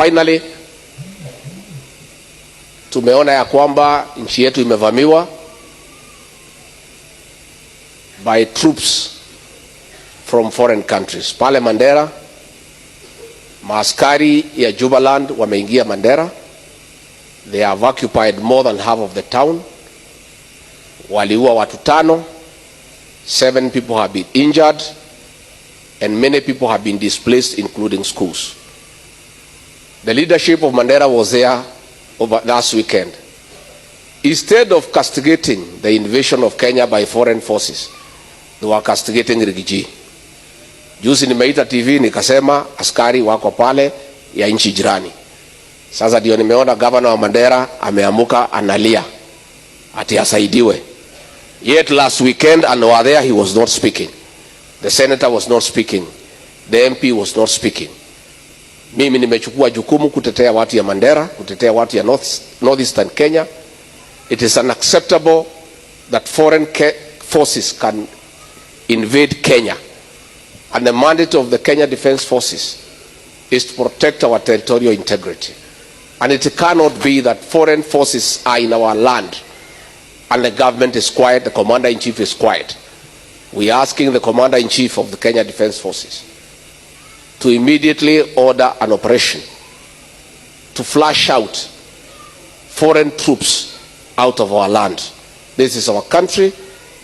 finally, tumeona ya kwamba nchi yetu imevamiwa by troops from foreign countries. Pale Mandera, maaskari ya Jubaland wameingia Mandera. They have occupied more than half of the town. Waliua watu 5. 7 people have been injured and many people have been displaced, including schools. The leadership of Mandera was there over last weekend. Instead of castigating the invasion of Kenya by foreign forces, they were castigating Rigiji. Juzi nimeita TV nikasema askari wako pale ya nchi jirani. Sasa ndio nimeona governor wa Mandera ameamuka analia ati asaidiwe. Yet last weekend and over there he was not speaking. The senator was not speaking. The MP was not speaking. Mimi nimechukua jukumu kutetea watu ya Mandera, kutetea watu ya northeastern Kenya. It is unacceptable that foreign forces can invade Kenya. And the mandate of the Kenya Defense Forces is to protect our territorial integrity. And it cannot be that foreign forces are in our land and the government is quiet, the commander-in-chief is quiet. We are asking the commander-in-chief of the Kenya Defense Forces to immediately order an operation to flush out foreign troops out of our land. This is our country.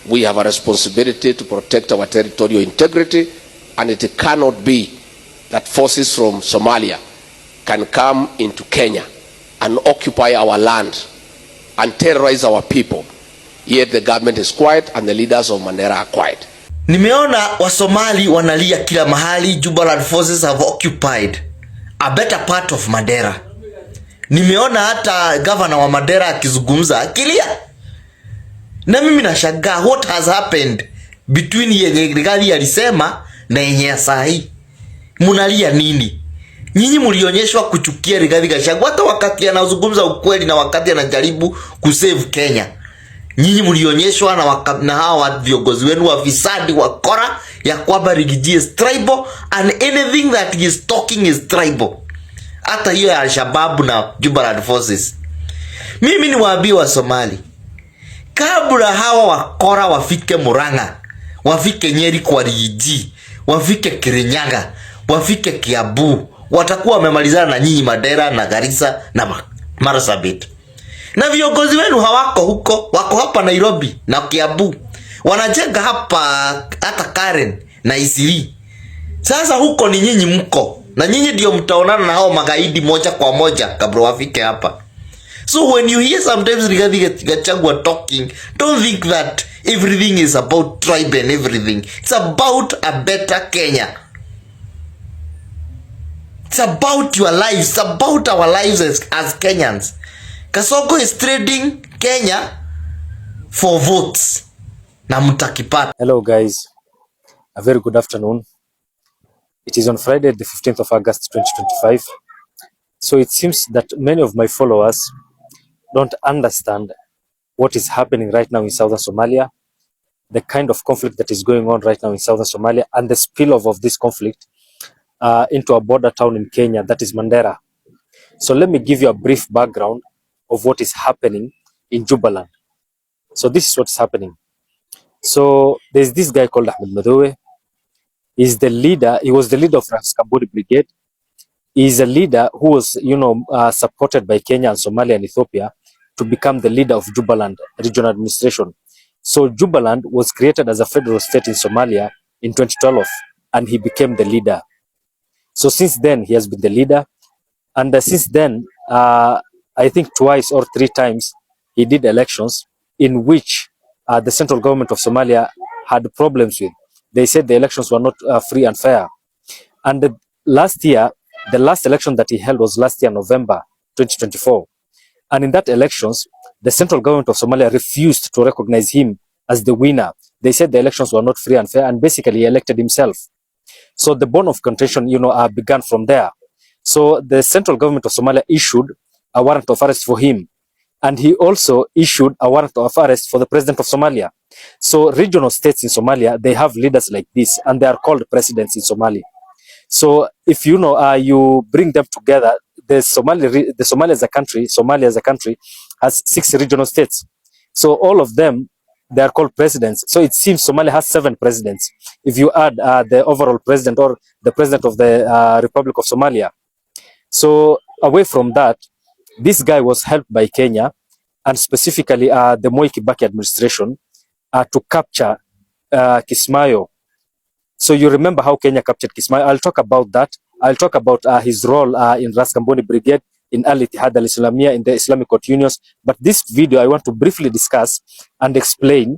We have a responsibility to protect our territorial integrity, and it cannot be that forces from Somalia can come into Kenya and occupy our land and terrorize our people. Yet the government is quiet and the leaders of Mandera are quiet. Nimeona wa Somali wanalia kila mahali. Jubaland forces have occupied a better part of Mandera. Nimeona hata governor wa Mandera akizungumza akilia. Na mimi nashangaa what has happened between yenye Rigathi alisema na yenye sahi. Munalia nini? Nyinyi mlionyeshwa kuchukia Rigathi Gachagua hata wakati anazungumza ukweli na wakati anajaribu kusave Kenya. Nyinyi mlionyeshwa na hawa viongozi wenu wafisadi wakora ya kwamba Rigiji is tribal and anything that he is talking is tribal. Hata hiyo ya Al-Shabaab na Jubaland forces. Mimi ni waambie wa Somali, kabla hawa wakora wafike Murang'a, wafike Nyeri kwa Rigiji, wafike Kirinyaga, wafike Kiambu, watakuwa wamemalizana na nyinyi Mandera na Garissa na Marsabit. Na viongozi wenu hawako huko, wako hapa Nairobi na Kiambu. Wanajenga hapa hata Karen na Isiri. Sasa huko ni nyinyi mko. Na nyinyi ndio mtaonana na hao magaidi moja kwa moja kabla wafike hapa. So when you hear sometimes Rigathi Gachagua talking, don't think that everything is about tribe and everything. It's about a better Kenya. It's about your lives. It's about our lives as Kenyans. Kasongo is trading Kenya for votes. Na mtakipata. Hello guys, a very good afternoon. It is on Friday the 15th of August 2025. So it seems that many of my followers don't understand what is happening right now in southern Somalia, the kind of conflict that is going on right now in southern Somalia, and the spillover of this conflict into a border town in Kenya, that is Mandera. So let me give you a brief background of what is happening in Jubaland. So this is what's happening. So there's this guy called Ahmed Madowe. He's the leader. He was the leader of Raskambodi Brigade. He's a leader who was, supported by Kenya and Somalia and Ethiopia to become the leader of Jubaland regional administration. So Jubaland was created as a federal state in Somalia in 2012, and he became the leader. So since then, he has been the leader. And since then, I think twice or 3 times, he did elections in which the central government of Somalia had problems with. They said the elections were not free and fair. And the last election that he held was last year, November 2024. And in that elections, the central government of Somalia refused to recognize him as the winner. They said the elections were not free and fair, and basically he elected himself. So the bone of contention, began from there. So the central government of Somalia issued a warrant of arrest for him. And he also issued a warrant of arrest for the president of Somalia. So regional states in Somalia, they have leaders like this, and they are called presidents in Somalia. So if you bring them together, Somalia as a country has 6 regional states. So all of them, they are called presidents. So it seems Somalia has 7 presidents. If you add the overall president or the president of the Republic of Somalia. So away from that, this guy was helped by Kenya and specifically the Moi Kibaki administration to capture Kismayo. So you remember how Kenya captured Kismayo. I'll talk about that. I'll talk about his role in Ras Kamboni Brigade, in Al Ittihad Al Islamia, in the Islamic Court Unions. But this video, I want to briefly discuss and explain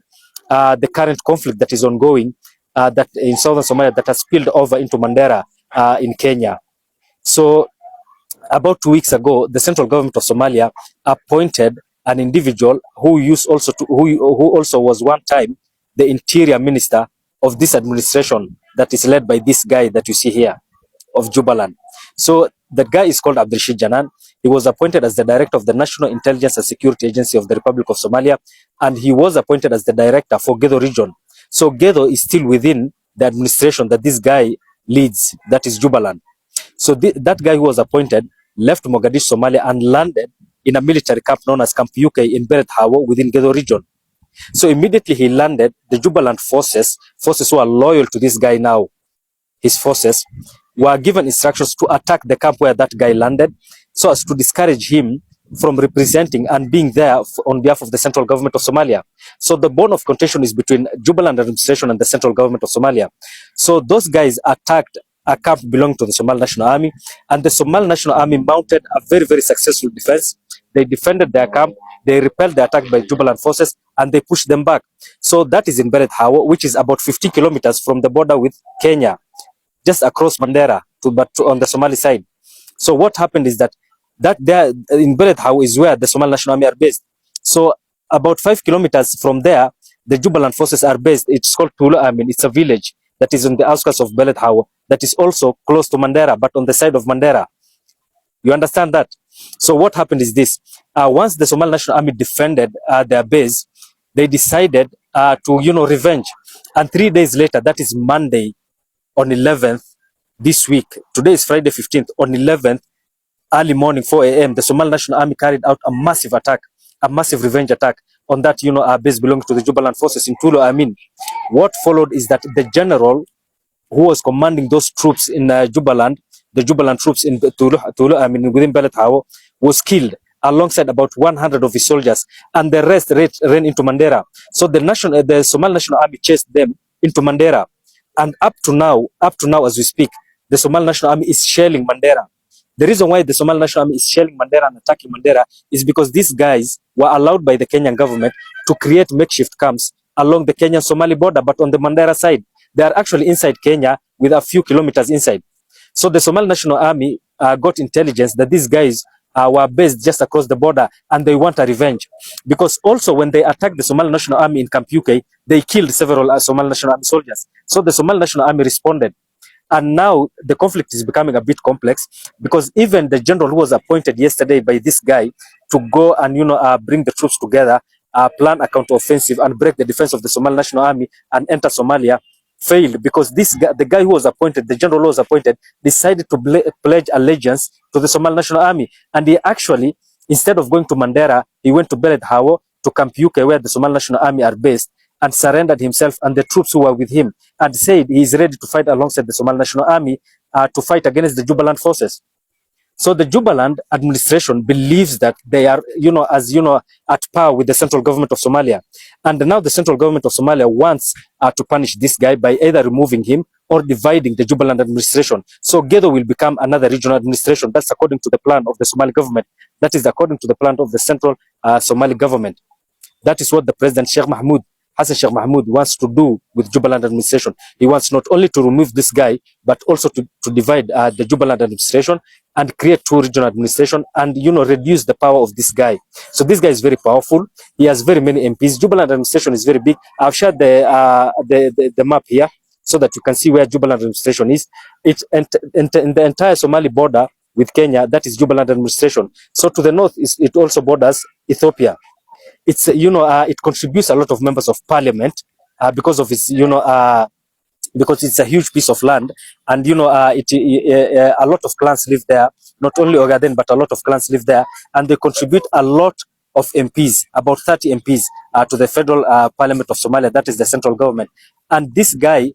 the current conflict that is ongoing that in southern Somalia that has spilled over into Mandera in Kenya. So about 2 weeks ago, the central government of Somalia appointed an individual who also was one time the interior minister of this administration that is led by this guy that you see here of Jubaland. So the guy is called Abdulrashid Janan. He was appointed as the director of the National Intelligence and Security Agency of the Republic of Somalia, and he was appointed as the director for Gedo region. So Gedo is still within the administration that this guy leads, that is Jubaland. So that guy who was appointed left Mogadishu, Somalia, and landed in a military camp known as Camp UK in Beret Hawo within Gedo region. So immediately he landed, the Jubaland forces who are loyal to this guy now, his forces, were given instructions to attack the camp where that guy landed so as to discourage him from representing and being there on behalf of the central government of Somalia. So the bone of contention is between Jubaland administration and the central government of Somalia. So those guys attacked a camp belonging to the Somali National Army, and the Somali National Army mounted a very, very successful defense. They defended their camp, they repelled the attack by Jubaland forces, and they pushed them back. So that is in Beret Hawo, which is about 50 kilometers from the border with Kenya, just across Mandera, on the Somali side. So what happened is that there in Beret Hawo is where the Somali National Army are based. So about 5 kilometers from there, the Jubaland forces are based. It's called Tulu Amin. It's a village that is on the outskirts of Beret Hawo that is also close to Mandera, but on the side of Mandera. You understand that? So what happened is this. Once the Somali National Army defended their base, they decided to, revenge. And 3 days later, that is Monday, on 11th, this week, today is Friday 15th, on 11th, early morning, 4 a.m., the Somali National Army carried out a massive attack, a massive revenge attack on that, base belonging to the Jubaland forces in Tulu Amin. What followed is that the general who was commanding those troops in Jubaland, the Jubaland troops in Tulu Amin within Beret Hawo, was killed alongside about 100 of his soldiers, and the rest ran into Mandera. So the Somali National Army chased them into Mandera, and up to now, as we speak, the Somali National Army is shelling Mandera. The reason why the Somali National Army is shelling Mandera and attacking Mandera is because these guys were allowed by the Kenyan government to create makeshift camps along the Kenyan-Somali border, but on the Mandera side. They are actually inside Kenya with a few kilometers inside. So the Somali National Army got intelligence that these guys were based just across the border, and they want a revenge. Because also when they attacked the Somali National Army in Camp UK, they killed several Somali National Army soldiers. So the Somali National Army responded. And now the conflict is becoming a bit complex, because even the general who was appointed yesterday by this guy to go and bring the troops together, plan a counter-offensive and break the defense of the Somali National Army and enter Somalia, failed, because the guy who was appointed, the general who was appointed, decided to pledge allegiance to the Somali National Army. And he actually, instead of going to Mandera, he went to Beret Hawo, to Camp UK, where the Somali National Army are based, and surrendered himself and the troops who were with him, and said he is ready to fight alongside the Somali National Army to fight against the Jubaland forces. So the Jubaland administration believes that they are, at par with the central government of Somalia. And now the central government of Somalia wants to punish this guy by either removing him or dividing the Jubaland administration. So Gedo will become another regional administration. That's according to the plan of the Somali government. That is according to the plan of the central Somali government. That is what the President Hassan Sheikh Mahmoud wants to do with Jubaland administration. He wants not only to remove this guy, but also to divide the Jubaland administration and create 2 regional administration and, reduce the power of this guy. So this guy is very powerful. He has very many MPs. Jubaland administration is very big. I've shared the map here so that you can see where Jubaland administration is. It's in the entire Somali border with Kenya. That is Jubaland administration. So to the north, it also borders Ethiopia. It's it contributes a lot of members of parliament because of its because it's a huge piece of land, and a lot of clans live there. not only Ogaden, but a lot of clans live there, and they contribute a lot of MPs, about 30 MPs to the federal parliament of Somalia, that is the central government. And this guy,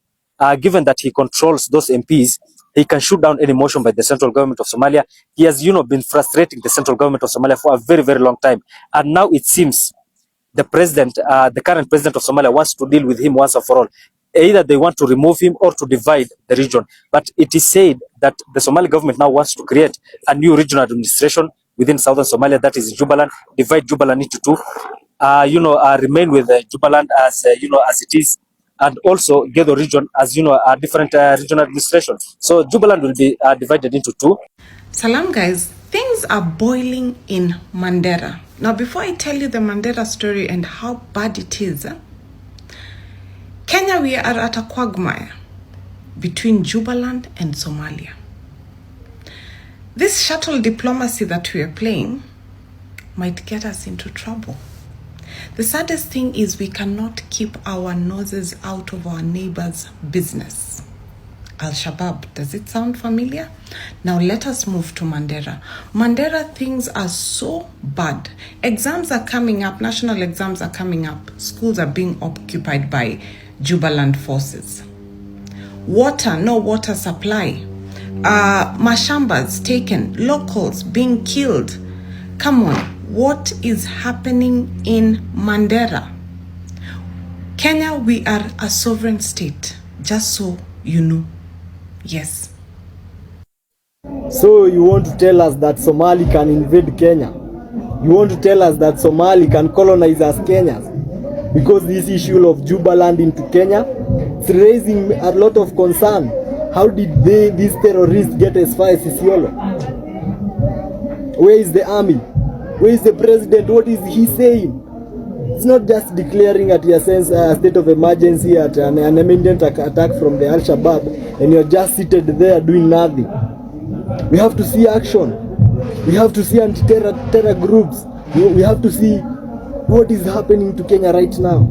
given that he controls those MPs, he can shoot down any motion by the central government of Somalia. He has, been frustrating the central government of Somalia for a very, very long time. And now it seems the president, the current president of Somalia, wants to deal with him once and for all. Either they want to remove him or to divide the region. But it is said that the Somali government now wants to create a new regional administration within southern Somalia, that is Jubaland, divide Jubaland into two, remain with Jubaland as, as it is, and also get the region as, a different regional administration. So Jubaland will be divided into two. Salam guys, things are boiling in Mandera. Now before I tell you the Mandera story and how bad it is, Kenya, we are at a quagmire between Jubaland and Somalia. This shuttle diplomacy that we are playing might get us into trouble. The saddest thing is we cannot keep our noses out of our neighbors' business. Al-Shabaab, does it sound familiar? Now let us move to Mandera. Mandera, things are so bad. Exams are coming up, national exams are coming up. Schools are being occupied by Jubaland forces. Water, no water supply. Mashambas taken, locals being killed. Come on, what is happening in Mandera? Kenya, we are a sovereign state, just so you know. Yes. So you want to tell us that Somali can invade Kenya? You want to tell us that Somali can colonize us Kenyans? Because this issue of Jubaland into Kenya, it's raising a lot of concern. How did these terrorists get as far as Isiolo? Where is the army? Where is the president? What is he saying? It's not just declaring at your sense a state of emergency at an imminent attack from the Al-Shabaab and you're just seated there doing nothing. We have to see action. We have to see anti-terror groups. We have to see what is happening to Kenya right now.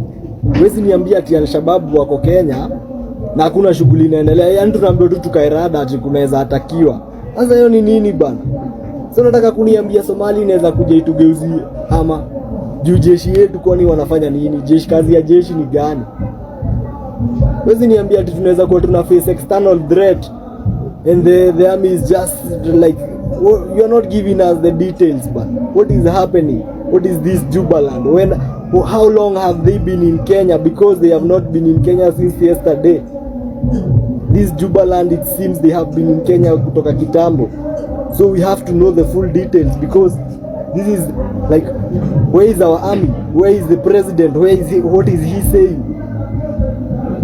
Wezi niambia ati Al-Shabaab wako Kenya na hakuna shughuli inaendelea. Yaani tunaambiwa tu tukairada ati kunaweza atakiwa. Sasa hiyo ni nini bana? Sasa nataka kuniambia Somali inaweza kuja itugeuzie ama juu jeshi yetu kwani wanafanya nini? Jeshi, kazi ya jeshi ni gani? Wezi niambia ati tunaweza kuwa tuna face external threat and the army is just like, you are not giving us the details, but what is happening? What is this Jubaland? How long have they been in Kenya? Because they have not been in Kenya since yesterday. This Jubaland, it seems they have been in Kenya kutoka kitambo. So we have to know the full details, because this is like, where is our army? Where is the president? Where is he? What is he saying?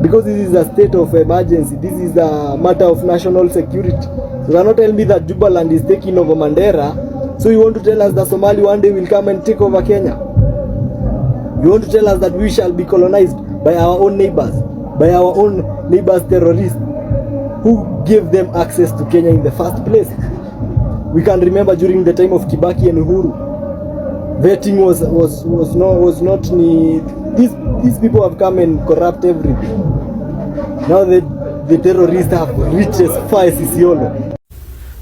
Because this is a state of emergency. This is a matter of national security. You cannot tell me that Jubaland is taking over Mandera. So you want to tell us that Somali one day will come and take over Kenya? You want to tell us that we shall be colonized by our own neighbors, by our own neighbors' terrorists? Who gave them access to Kenya in the first place? We can remember during the time of Kibaki and Uhuru, vetting was not these people have come and corrupt everything. Now the terrorists have reached as far as Isiolo.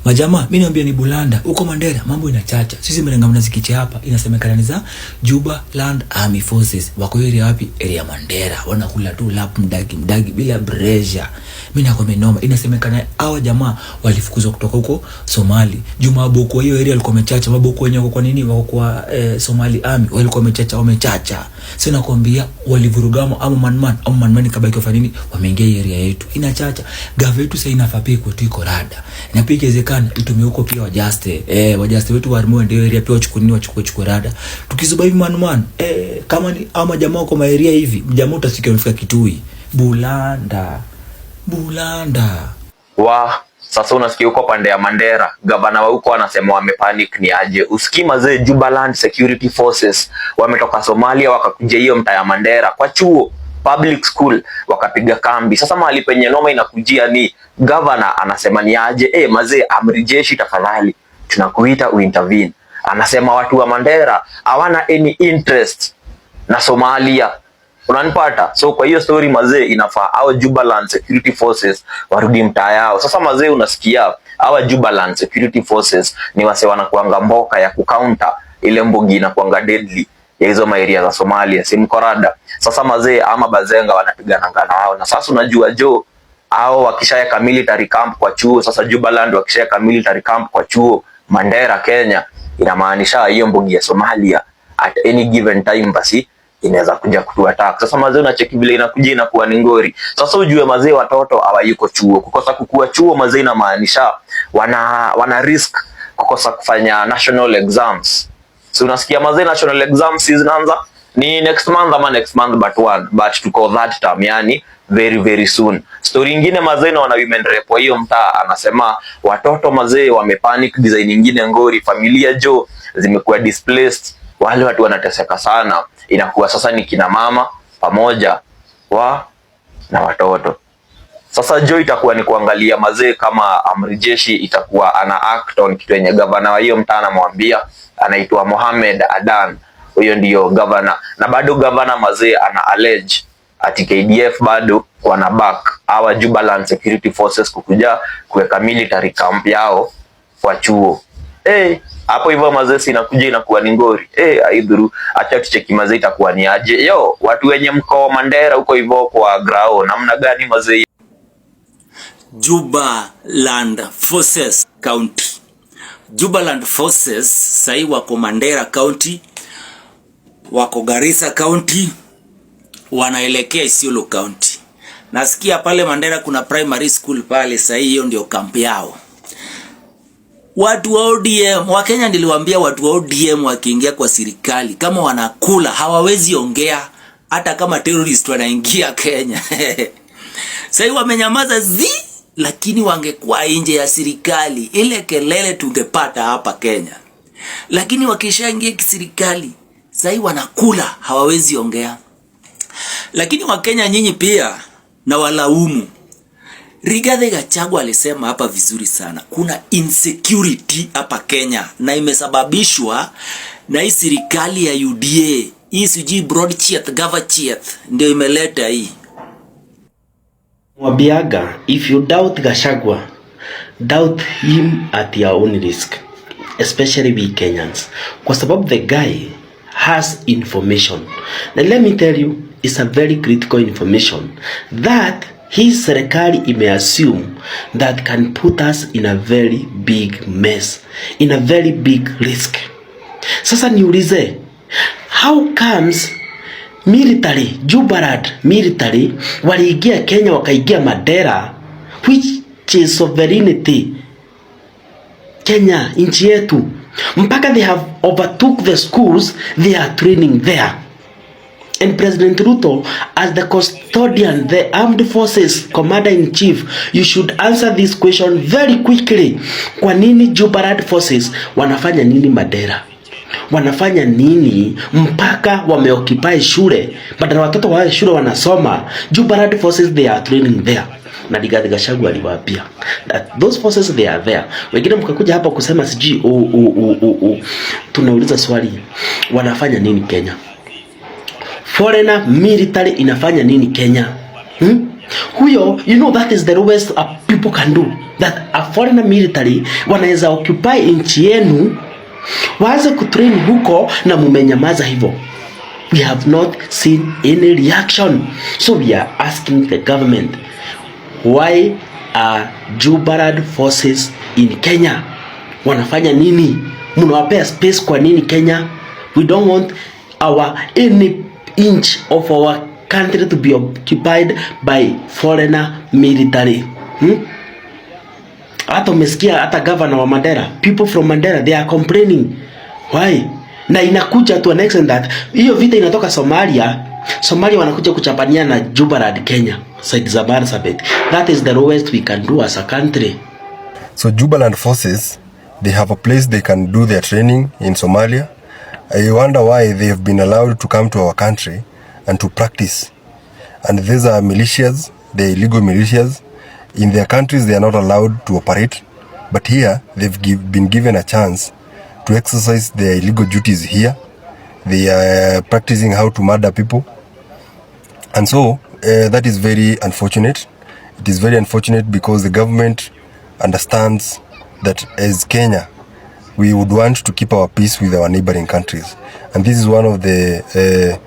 Majama, mimi niambia ni Bulanda, huko Mandera mambo inachacha. Sisi mrenga mnazikiche hapa, inasemekana ni za Jubaland Army Forces. Wako area wapi? Area Mandera. Wanakula tu lap mdagi bila pressure. Mimi nakwambia noma, inasemekana hao jamaa walifukuzwa kutoka huko Somali. Juma Boko hiyo area walikuwa wamechacha, maboko wenyewe kwa nini wako kwa Somali Army walikuwa wamechacha. Sasa nakwambia walivurugamo ama manman kabaki kwa nini wameingia area yetu. Inachacha. Gava yetu sasa inafaa pia tu iko rada. Na pia ikiwezekana itumie huko pia wajaste wetu warimo ndio area pia wachukue rada. Tukizuba hivi manman kama ni ama jamaa kwa area hivi, jamaa utasikia unafika Kitui. Bulanda. Sasa unasikia huko pande ya Mandera, gavana wa huko anasema wamepanic ni aje. Usikima ze Jubaland Security Forces wametoka Somalia wakakuja hiyo mtaa ya Mandera kwa chuo public school wakapiga kambi. Sasa mahali penye noma inakujia ni gavana anasema ni aje, mazee amri jeshi tafadhali tunakuita uintervene. Anasema watu wa Mandera hawana any interest na Somalia. Unanipata? So kwa hiyo story mazee, inafaa au Jubaland Security Forces warudi mtaa yao. Sasa mazee, unasikia hawa Jubaland Security Forces ni wase wanakuanga mboka ya kucounter ile mbogi inakuanga deadly ya hizo maeria za Somalia, si mkorada. Sasa mazee, ama bazenga wanapigana ngana wao. Na sasa unajua jo, hao wakishaweka military camp kwa chuo, sasa Jubaland wakishaweka military camp kwa chuo Mandera, Kenya, inamaanisha hiyo mbogi ya Somalia at any given time basi inaweza kuja kutu attack. Sasa mazee, unacheki vile inakuja inakuwa ni ngori. Sasa ujue mazee, watoto hawayuko chuo. Kukosa kukua chuo mazee inamaanisha wana risk kukosa kufanya national exams. So unasikia mazee, national exams zinaanza ni next month ama next month but to call that term, yani very very soon. Story nyingine mazee, na wana women rep wa hiyo mtaa anasema watoto mazee wamepanic design nyingine ngori, familia jo zimekuwa displaced, wale watu wanateseka sana, inakuwa sasa ni kina mama pamoja na watoto. Sasa jo itakuwa ni kuangalia mazee kama amri jeshi itakuwa ana act on kitu yenye governor wa hiyo mtaa anamwambia, anaitwa Mohamed Adan, huyo ndio governor. Na bado governor mazee ana allege ati KDF bado wana back our Jubaland Security Forces kukuja kuweka military camp yao kwa chuo. Hapo hivyo mazee inakuja inakuwa ni ngori. Aidhuru acha tucheki mazee itakuwa ni aje. Yo, watu wenye mkoa Mandera huko hivyo kwa grao namna gani mazee? Jubaland Forces County. Jubaland Forces sai wako Mandera County, wako Garissa County, wanaelekea Isiolo County. Nasikia pale Mandera kuna primary school pale, sai hiyo ndio kampi yao. Watu wa ODM, Wakenya niliwaambia watu wa ODM wakiingia kwa serikali kama wanakula hawawezi ongea hata kama terrorist wanaingia Kenya. Sai wamenyamaza lakini wangekuwa nje ya serikali ile kelele tungepata hapa Kenya. Lakini wakishaingia kiserikali sai wanakula hawawezi ongea. Lakini Wakenya nyinyi pia na walaumu. Rigathi Gachagua alisema hapa vizuri sana, kuna insecurity hapa Kenya na imesababishwa na hii serikali ya UDA. Hii sijui broadchet government ndio imeleta hii. Wabiaga, if you doubt Gachagua, doubt him at your own risk, especially we Kenyans, kwa sababu the guy has information. And let me tell you, it's a very critical information that his serikali imeassume that can put us in a very big mess, in a very big risk. Sasa niulize, how comes military, Jubaland military waliingia Kenya wakaingia Mandera, which is sovereignty Kenya, nchi yetu, mpaka they have overtook the schools, they are training there. And President Ruto, as the custodian, the armed forces commander-in-chief, you should answer this question very quickly. Kwa nini Jubaland forces wanafanya nini Mandera? Wanafanya nini mpaka wameoccupy shule? Badala watoto wa shule wanasoma, Jubaland forces they are training there. Na Rigathi Gachagua aliwaambia that those forces they are there. Wengine mkakuja hapa kusema siji tunauliza swali, wanafanya nini Kenya? Foreigner military inafanya nini Kenya? Huyo, you know, that is the lowest people can do. That a foreigner military wanaweza occupy nchi yenu, waanze kutrain huko na mumenyamaza hivyo. We have not seen any reaction. So we are asking the government, why are Jubaland forces in Kenya? Wanafanya nini? Mnawapea space kwa nini Kenya? We don't want any inch of our country to be occupied by foreigner military. Hata umesikia hata governor wa Mandera, people from Mandera, they are complaining. Why? Na inakuja to an extent that hiyo vita inatoka Somalia wanakuja kuchapania na Jubaland Kenya, side za Marsabit. That is the lowest we can do as a country. So Jubaland forces, they have a place they can do their training in Somalia. I wonder why they have been allowed to come to our country and to practice. And these are militias, the illegal militias. In their countries, they are not allowed to operate. But here, they've been given a chance to exercise their illegal duties here. They are practicing how to murder people. And so that is very unfortunate. It is very unfortunate because the government understands that as Kenya, we would want to keep our peace with our neighboring countries. And this is one of the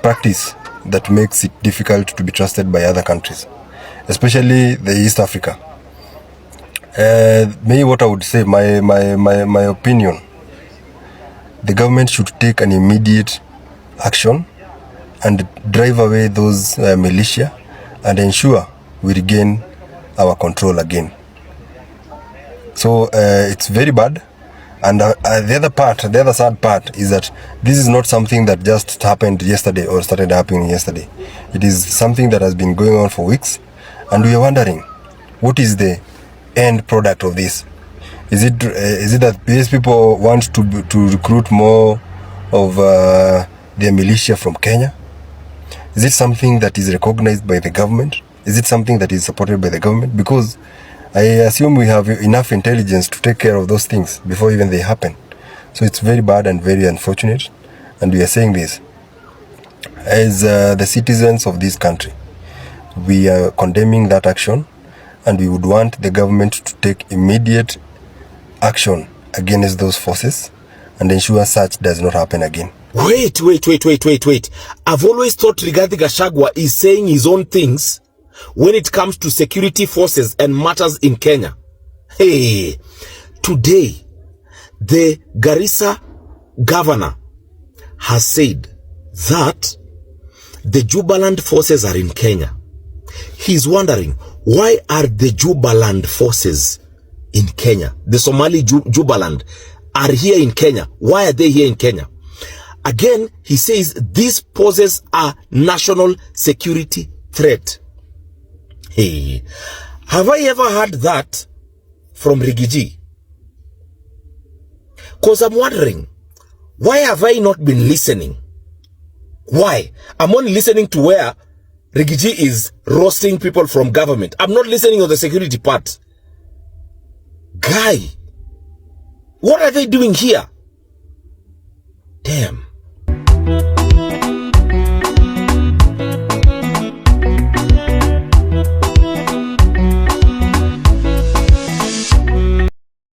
practice that makes it difficult to be trusted by other countries, especially the East Africa. Me, what I would say, my opinion, the government should take an immediate action and drive away those militia and ensure we regain our control again. So it's very bad. And the other sad part is that this is not something that just happened yesterday or started happening yesterday. It is something that has been going on for weeks, and we are wondering, what is the end product of this? Is it that these people want to recruit more of their militia from Kenya? Is it something that is recognized by the government? Is it something that is supported by the government? Because I assume we have enough intelligence to take care of those things before even they happen. So it's very bad and very unfortunate. And we are saying this as the citizens of this country. We are condemning that action, and we would want the government to take immediate action against those forces and ensure such does not happen again. Wait. I've always thought Rigathi Gachagua is saying his own things when it comes to security forces and matters in Kenya. Hey, today, the Garissa governor has said that the Jubaland forces are in Kenya. He's wondering, why are the Jubaland forces in Kenya? The Somali Jubaland are here in Kenya. Why are they here in Kenya? Again, he says this poses a national security threat. Hey, have I ever heard that from Rigiji? Because I'm wondering, why have I not been listening? Why? I'm only listening to where Rigiji is roasting people from government. I'm not listening on the security part. Guy, what are they doing here? Damn.